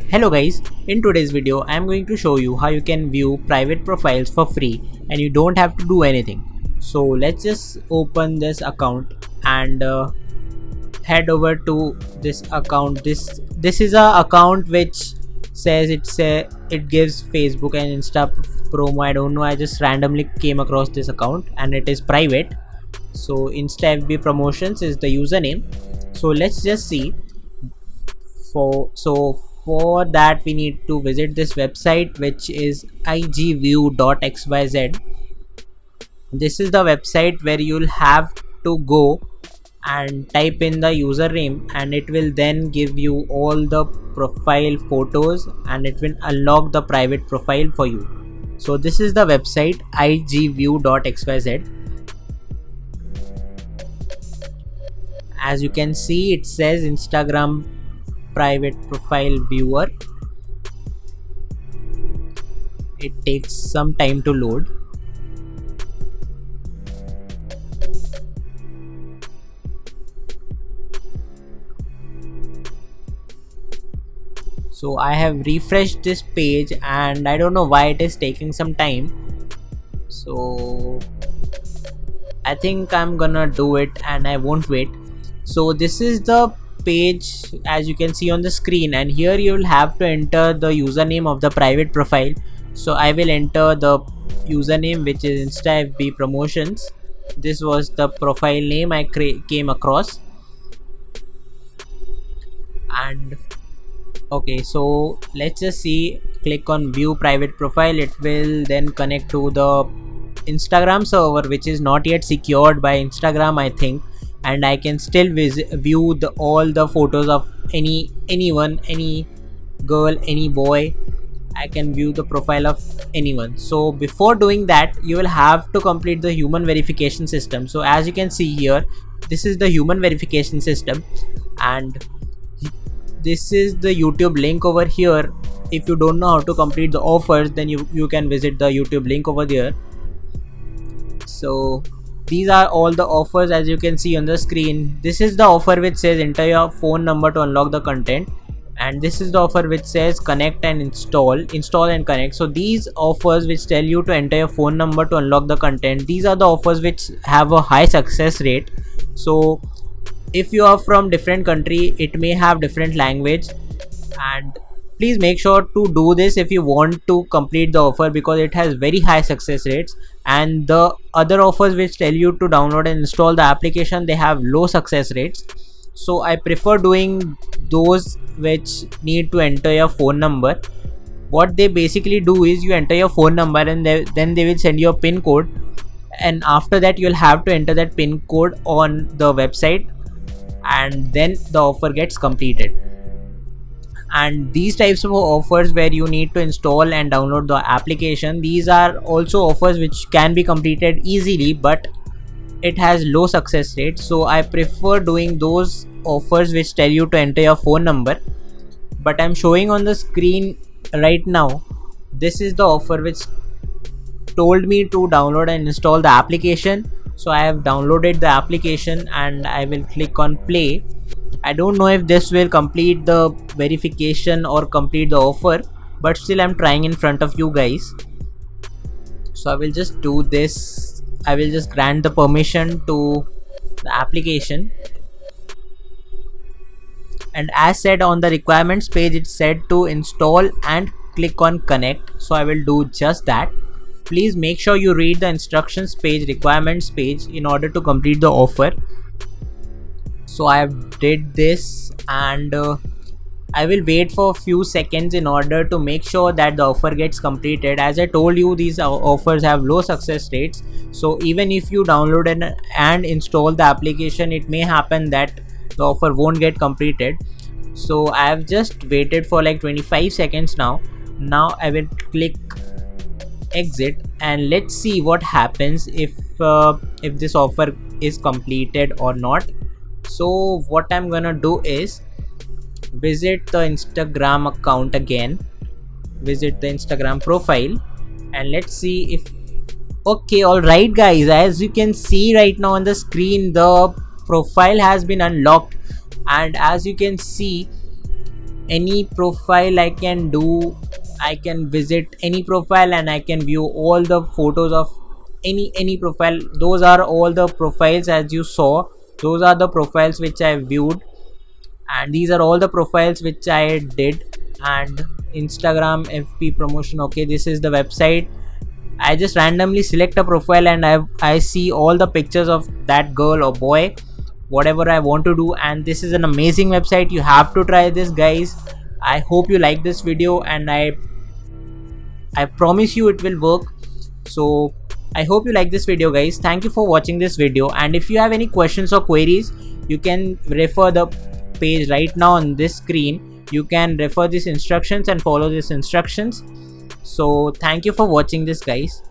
Hello guys, in today's video I am going to show you how you can view private profiles for free and you don't have to do anything. So let's just open this account and head over to this account. This is a account which says it gives Facebook and Insta promo. I don't know, I just randomly came across this account and it is private. So Insta FB promotions is the username. So let's just see. For that we need to visit this website, which is igview.xyz. This is the website where you'll have to go and type in the username, and it will then give you all the profile photos and it will unlock the private profile for you. So this is the website igview.xyz. As you can see, it says Instagram private profile viewer. It takes some time to load. So I have refreshed this page and I don't know why it is taking some time. So I think I'm gonna do it and I won't wait. So this is the page as you can see on the screen, and here you will have to enter the username of the private profile. So I will enter the username, which is Insta FB promotions. This was the profile name I came across. And okay, so let's just see. Click on view private profile. It will then connect to the Instagram server, which is not yet secured by Instagram, I think, and I can still view all the photos of anyone, any girl, any boy. I can view the profile of anyone. So before doing that, you will have to complete the human verification system. So as you can see here, this is the human verification system, and this is the YouTube link over here. If you don't know how to complete the offers, then you can visit the YouTube link over there. So these are all the offers as you can see on the screen. This is the offer which says enter your phone number to unlock the content, and this is the offer which says connect and install and connect. So these offers which tell you to enter your phone number to unlock the content, these are the offers which have a high success rate. So if you are from different country, it may have different language, and please make sure to do this if you want to complete the offer, because it has very high success rates. And the other offers which tell you to download and install the application, they have low success rates. So I prefer doing those which need to enter your phone number. What they basically do is you enter your phone number and then they will send you a pin code, and after that you'll have to enter that pin code on the website, and then the offer gets completed. And these types of offers where you need to install and download the application, these are also offers which can be completed easily, but it has low success rate. So I prefer doing those offers which tell you to enter your phone number. But I'm showing on the screen right now, this is the offer which told me to download and install the application. So I have downloaded the application and I will click on play. I don't know if this will complete the verification or complete the offer, but still I'm trying in front of you guys. So I will just do this. I will just grant the permission to the application, and as said on the requirements page, it said to install and click on connect. So I will do just that. Please make sure you read the instructions page, requirements page, in order to complete the offer. So I have did this, and I will wait for a few seconds in order to make sure that the offer gets completed. As I told you, these offers have low success rates. So even if you download and install the application, it may happen that the offer won't get completed. So I have just waited for like 25 seconds now. Now I will click exit, and let's see what happens if this offer is completed or not. So what I'm gonna do is visit the Instagram account again, visit the Instagram profile, and let's see if okay. All right guys, as you can see right now on the screen, the profile has been unlocked, and as you can see, any profile I can do. I can visit any profile and I can view all the photos of any profile. Those are all the profiles as you saw. Those are the profiles which I viewed, and these are all the profiles which I did. And Instagram FP promotion, okay, this is the website. I just randomly select a profile and I see all the pictures of that girl or boy, whatever I want to do. And this is an amazing website. You have to try this, guys. I hope you like this video, and I promise you it will work. So I hope you like this video, guys. Thank you for watching this video, and if you have any questions or queries, you can refer the page right now on this screen. You can refer these instructions and follow these instructions. So thank you for watching this, guys.